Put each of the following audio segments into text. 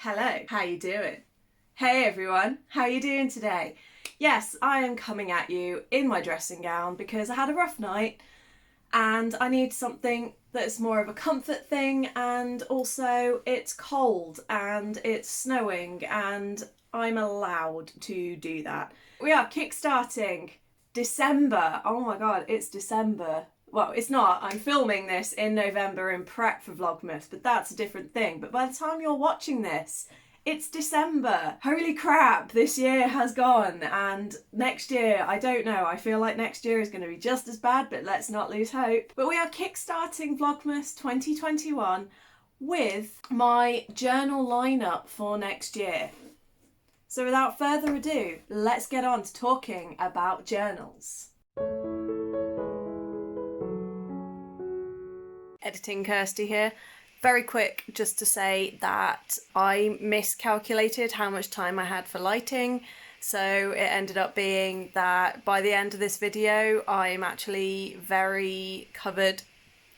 Hello, how you doing? Hey everyone, how you doing today? Yes, I am coming at you in my dressing gown because I had a rough night and I need something that's more of a comfort thing, and also it's cold and it's snowing and I'm allowed to do that. We are kickstarting December. Oh my god, it's December. Well, it's not. I'm filming this in November in prep for Vlogmas, but that's a different thing. But by the time you're watching this, it's December. Holy crap, this year has gone. And next year, I don't know. I feel like next year is going to be just as bad, but let's not lose hope. But we are kickstarting Vlogmas 2021 with my journal lineup for next year. So without further ado, let's get on to talking about journals. Editing Kirsty here. Very quick, just to say that I miscalculated how much time I had for lighting. So it ended up being that by the end of this video, I'm actually very covered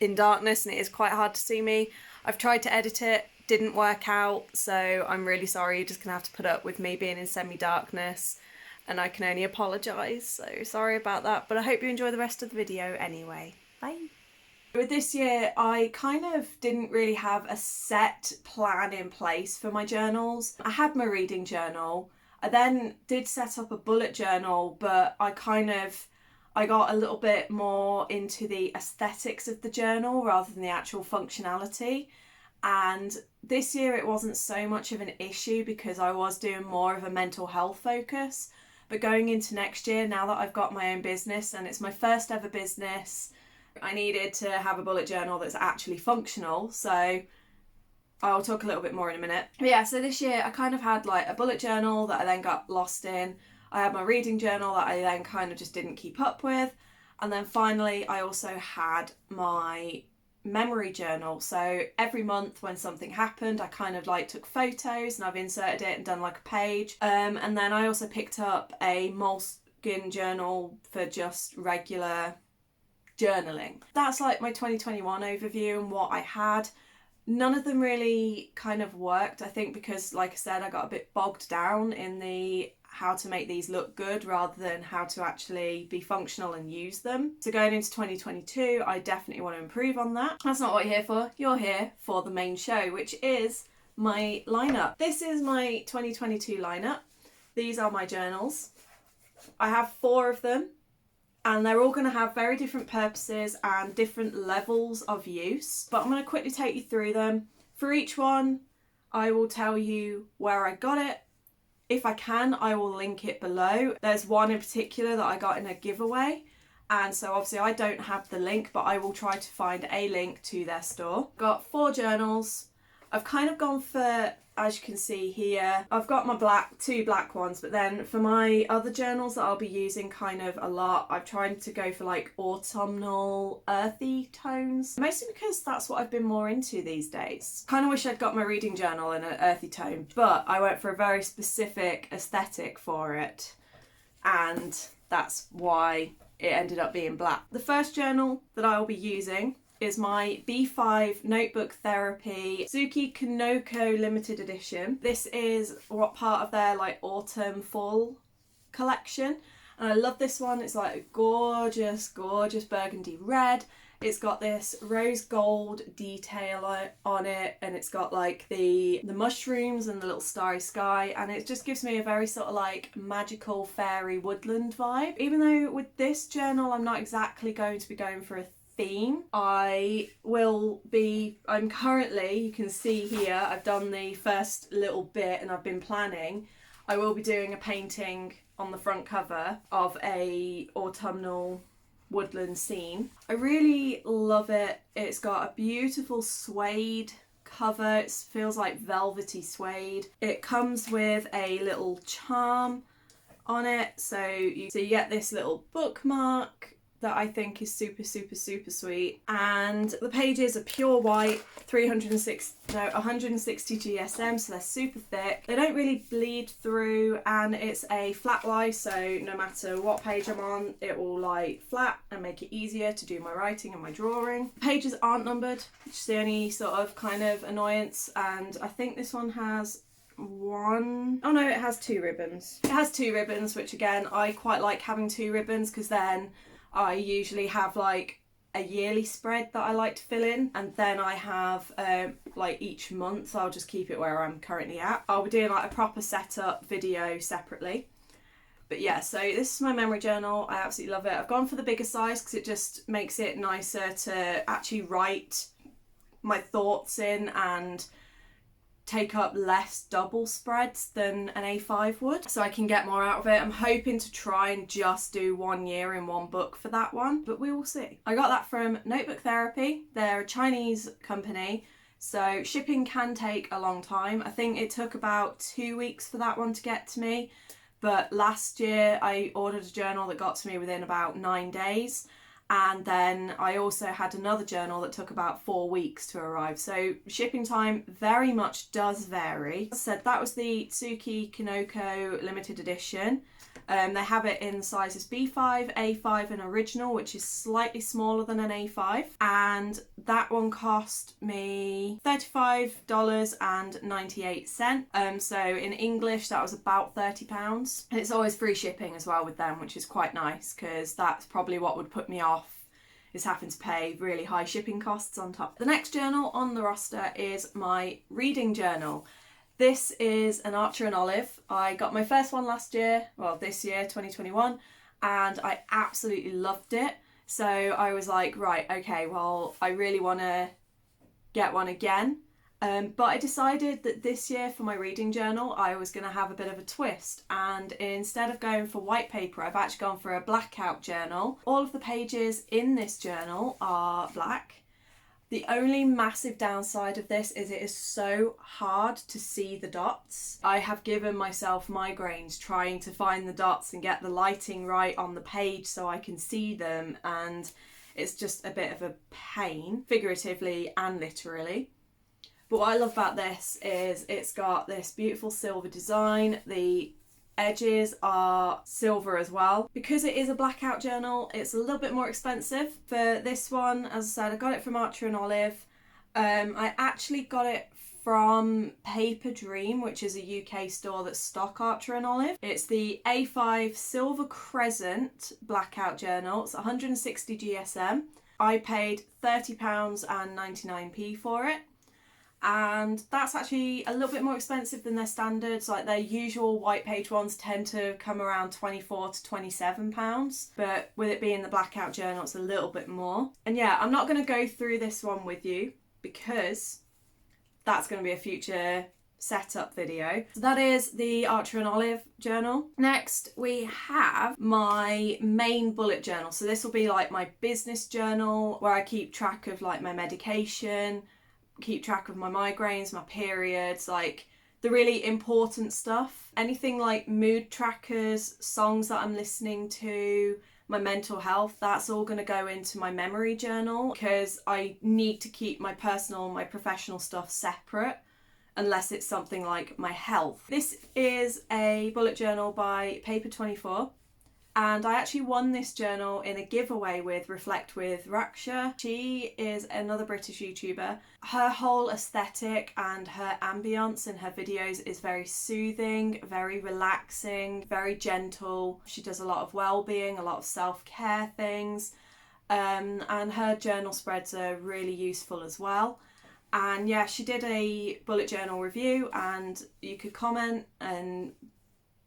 in darkness and it is quite hard to see me. I've tried to edit it, didn't work out. So I'm really sorry. You're just gonna have to put up with me being in semi-darkness, and I can only apologise. So sorry about that, but I hope you enjoy the rest of the video anyway. Bye. With this year, I kind of didn't really have a set plan in place for my journals. I had my reading journal. I then did set up a bullet journal, but I got a little bit more into the aesthetics of the journal rather than the actual functionality. And this year it wasn't so much of an issue because I was doing more of a mental health focus. But going into next year, now that I've got my own business and it's my first ever business, I needed to have a bullet journal that's actually functional, so I'll talk a little bit more in a minute. But yeah, so this year I kind of had like a bullet journal that I then got lost in. I had my reading journal that I then kind of just didn't keep up with. And then finally I also had my memory journal. So every month when something happened, I kind of like took photos and I've inserted it and done like a page. And then I also picked up a moleskin journal for just regular journaling. That's like my 2021 overview and what I had. None of them really kind of worked, I think, because like I said, I got a bit bogged down in the how to make these look good rather than how to actually be functional and use them. So going into 2022, I definitely want to improve on that. That's not what you're here for. You're here for the main show, which is my lineup. This is my 2022 lineup. These are my journals. I have 4 of them. And they're all going to have very different purposes and different levels of use. But I'm going to quickly take you through them. For each one, I will tell you where I got it. If I can, I will link it below. There's one in particular that I got in a giveaway. And so obviously I don't have the link, but I will try to find a link to their store. Got 4 journals. I've kind of gone for, as you can see here, I've got my 2 black ones, but then for my other journals that I'll be using kind of a lot, I've tried to go for like autumnal earthy tones, mostly because that's what I've been more into these days. Kind of wish I'd got my reading journal in an earthy tone, but I went for a very specific aesthetic for it, and that's why it ended up being black. The first journal that I'll be using is my B5 Notebook Therapy Tsuki Kinoko limited edition. This is what part of their like autumn fall collection, and I love this one. It's like a gorgeous burgundy red. It's got this rose gold detail on it, and it's got like the mushrooms and the little starry sky, and it just gives me a very sort of like magical fairy woodland vibe. Even though with this journal I'm not exactly going to be going for a theme, I'm currently, you can see here, I've done the first little bit and I've been planning. I will be doing a painting on the front cover of a autumnal woodland scene. I really love it. It's got a beautiful suede cover. It feels like velvety suede. It comes with a little charm on it, so you get this little bookmark that I think is super sweet. And the pages are pure white, 160 GSM, so they're super thick. They don't really bleed through, and it's a flat lie, so no matter what page I'm on, it will lie flat and make it easier to do my writing and my drawing. The pages aren't numbered, which is the only sort of kind of annoyance, and I think this one has one, oh no, it has 2 ribbons. It has 2 ribbons, which again, I quite like having 2 ribbons because then I usually have like a yearly spread that I like to fill in, and then I have like each month I'll just keep it where I'm currently at. I'll be doing like a proper setup video separately. But yeah, so this is my memory journal. I absolutely love it. I've gone for the bigger size because it just makes it nicer to actually write my thoughts in and take up less double spreads than an A5 would, so I can get more out of it. I'm hoping to try and just do 1 year in 1 book for that one, but we will see. I got that from Notebook Therapy. They're a Chinese company, so shipping can take a long time. I think it took about 2 weeks for that one to get to me, but last year I ordered a journal that got to me within about 9 days. And then I also had another journal that took about 4 weeks to arrive. So shipping time very much does vary. As I said, that was the Tsuki Kinoko limited edition. They have it in sizes B5, A5 and original, which is slightly smaller than an A5. And that one cost me $35.98. So in English, that was about £30. And it's always free shipping as well with them, which is quite nice because that's probably what would put me off, is having to pay really high shipping costs on top. The next journal on the roster is my reading journal. This is an Archer and Olive. I got my first one last year, well this year, 2021, and I absolutely loved it. So I was like, right, okay, well I really want to get one again. But I decided that this year for my reading journal, I was going to have a bit of a twist. And instead of going for white paper, I've actually gone for a blackout journal. All of the pages in this journal are black. The only massive downside of this is it is so hard to see the dots. I have given myself migraines trying to find the dots and get the lighting right on the page so I can see them, and it's just a bit of a pain, figuratively and literally. But what I love about this is it's got this beautiful silver design. The edges are silver as well. Because it is a blackout journal, it's a little bit more expensive. For this one, as I said, I got it from Archer and Olive. I actually got it from Paper Dream, which is a UK store that stock Archer and Olive. It's the A5 Silver Crescent blackout journal. It's 160 GSM. I paid £30.99 for it. And that's actually a little bit more expensive than their standards. Like their usual white page ones tend to come around £24 to £27, but with it being the blackout journal, it's a little bit more. And yeah, I'm not going to go through this one with you because that's going to be a future setup video. So that is the Archer and Olive journal. Next we have my main bullet journal. So this will be like my business journal where I keep track of like my medication, keep track of my migraines, my periods, like the really important stuff. Anything like mood trackers, songs that I'm listening to, my mental health, that's all going to go into my memory journal because I need to keep my personal, my professional stuff separate unless it's something like my health. This is a bullet journal by Paper24. And I actually won this journal in a giveaway with Reflect with Raksha. She is another British YouTuber. Her whole aesthetic and her ambience in her videos is very soothing, very relaxing, very gentle. She does a lot of well-being, a lot of self-care things. And her journal spreads are really useful as well. And yeah, she did a bullet journal review and you could comment and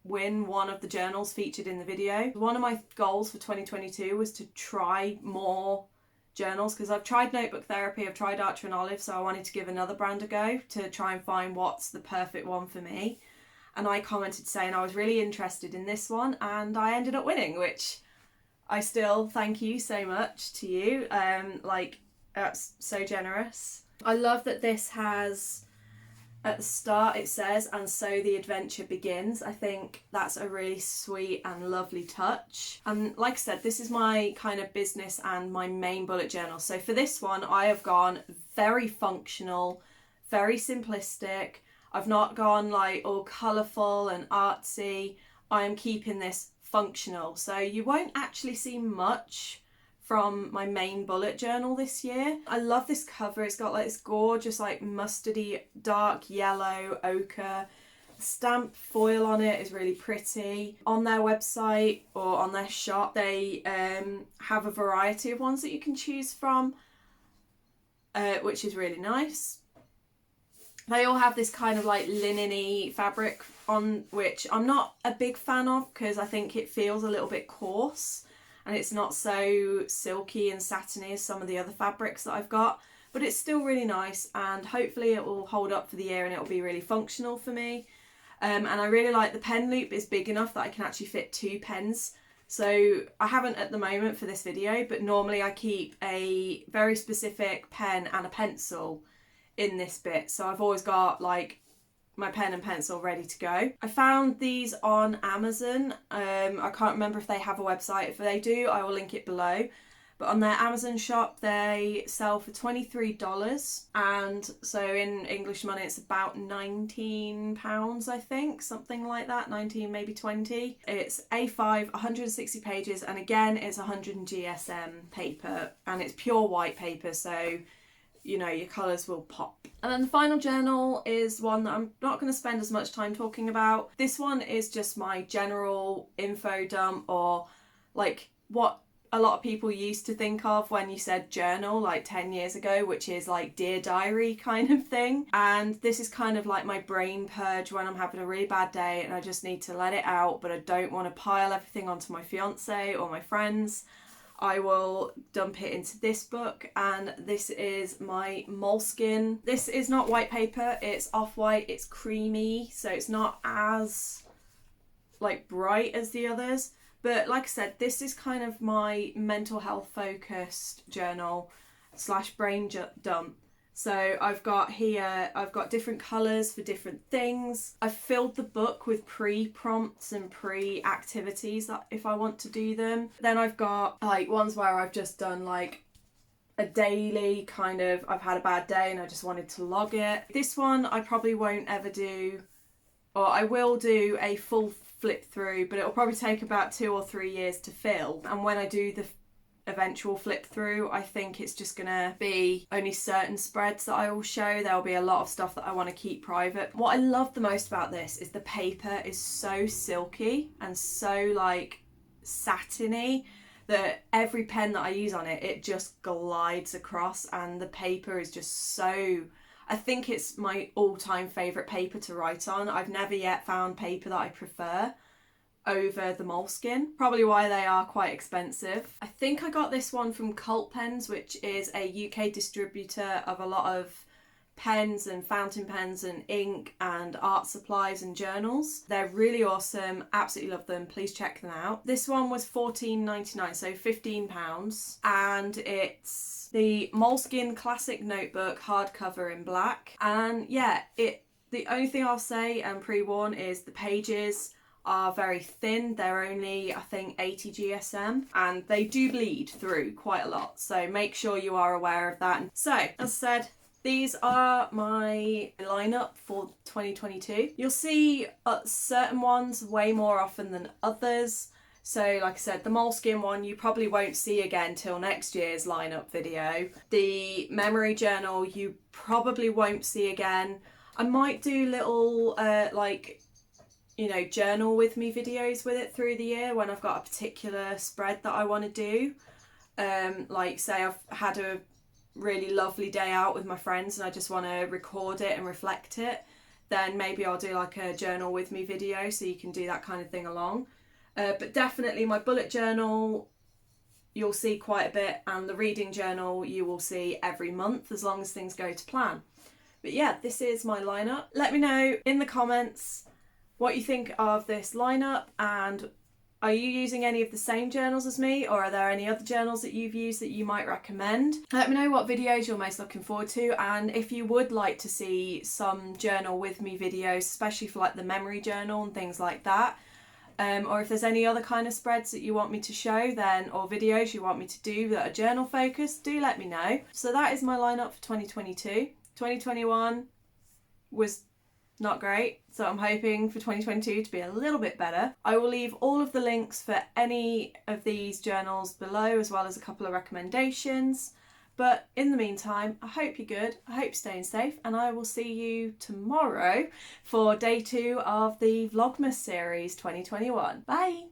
win one of the journals featured in the video. One of my goals for 2022 was to try more journals because I've tried Notebook Therapy, I've tried Archer and Olive, so I wanted to give another brand a go to try and find what's the perfect one for me. And I commented saying I was really interested in this one and I ended up winning, which I still thank you so much to you. That's so generous. I love that this has, at the start it says, "and so the adventure begins." I think that's a really sweet and lovely touch. And like I said, this is my kind of business and my main bullet journal. So for this one, I have gone very functional, very simplistic. I've not gone like all colourful and artsy. I am keeping this functional. So you won't actually see much from my main bullet journal this year. I love this cover. It's got like this gorgeous like mustardy dark yellow ochre stamped foil on it is really pretty. On their website or on their shop, they have a variety of ones that you can choose from, which is really nice. They all have this kind of like linen-y fabric on, which I'm not a big fan of because I think it feels a little bit coarse and it's not so silky and satiny as some of the other fabrics that I've got. But it's still really nice, and hopefully it will hold up for the year and it will be really functional for me. And I really like the pen loop is big enough that I can actually fit 2 pens. So I haven't at the moment for this video, but normally I keep a very specific pen and a pencil in this bit. So I've always got like my pen and pencil ready to go. I found these on Amazon. I can't remember if they have a website. If they do, I will link it below. But on their Amazon shop, they sell for $23. And so in English money, it's about £19, I think, something like that. 19, maybe 20. It's A5, 160 pages. And again, it's 100 GSM paper, and it's pure white paper. So, you know, your colours will pop. And then the final journal is one that I'm not going to spend as much time talking about. This one is just my general info dump, or like what a lot of people used to think of when you said journal like 10 years ago, which is like Dear Diary kind of thing. And this is kind of like my brain purge when I'm having a really bad day and I just need to let it out, but I don't want to pile everything onto my fiance or my friends. I will dump it into this book, and this is my Moleskine. This is not white paper, it's off-white, it's creamy, so it's not as like bright as the others. But like I said, this is kind of my mental health focused journal / brain dump. So I've got here, I've got different colours for different things. I've filled the book with pre-prompts and pre-activities that if I want to do them. Then I've got like ones where I've just done like a daily kind of, I've had a bad day and I just wanted to log it. This one I probably won't ever do, or I will do a full flip through, but it'll probably take about 2 or 3 years to fill. And when I do the eventual flip through, I think it's just gonna be only certain spreads that I will show. There'll be a lot of stuff that I want to keep private. What I love the most about this is the paper is so silky and so like satiny that every pen that I use on it, it just glides across, and the paper is just so, I think it's my all-time favourite paper to write on. I've never yet found paper that I prefer over the Moleskine, probably why they are quite expensive. I think I got this one from Cult Pens, which is a UK distributor of a lot of pens and fountain pens and ink and art supplies and journals. They're really awesome, absolutely love them, please check them out. This one was £14.99, so £15, and it's the Moleskine Classic Notebook hardcover in black. And yeah, the only thing I'll say and pre-warn is the pages are very thin. They're only, I think, 80 GSM, and they do bleed through quite a lot, so make sure you are aware of that. So as I said, these are my lineup for 2022. You'll see certain ones way more often than others. So like I said, the Moleskine one you probably won't see again till next year's lineup video. The memory journal you probably won't see again. I might do little like, you know, journal with me videos with it through the year when I've got a particular spread that I want to do. Like say I've had a really lovely day out with my friends and I just want to record it and reflect it, then maybe I'll do like a journal with me video, so you can do that kind of thing along. But definitely my bullet journal you'll see quite a bit, and the reading journal you will see every month as long as things go to plan. But yeah, this is my lineup. Let me know in the comments what you think of this lineup, and are you using any of the same journals as me, or are there any other journals that you've used that you might recommend? Let me know what videos you're most looking forward to, and if you would like to see some journal with me videos, especially for like the memory journal and things like that, or if there's any other kind of spreads that you want me to show then, or videos you want me to do that are journal focused, do let me know. So that is my lineup for 2022. 2021 was not great, so I'm hoping for 2022 to be a little bit better. I will leave all of the links for any of these journals below, as well as a couple of recommendations. But in the meantime, I hope you're good, I hope you're staying safe, and I will see you tomorrow for day 2 of the Vlogmas series 2021. Bye!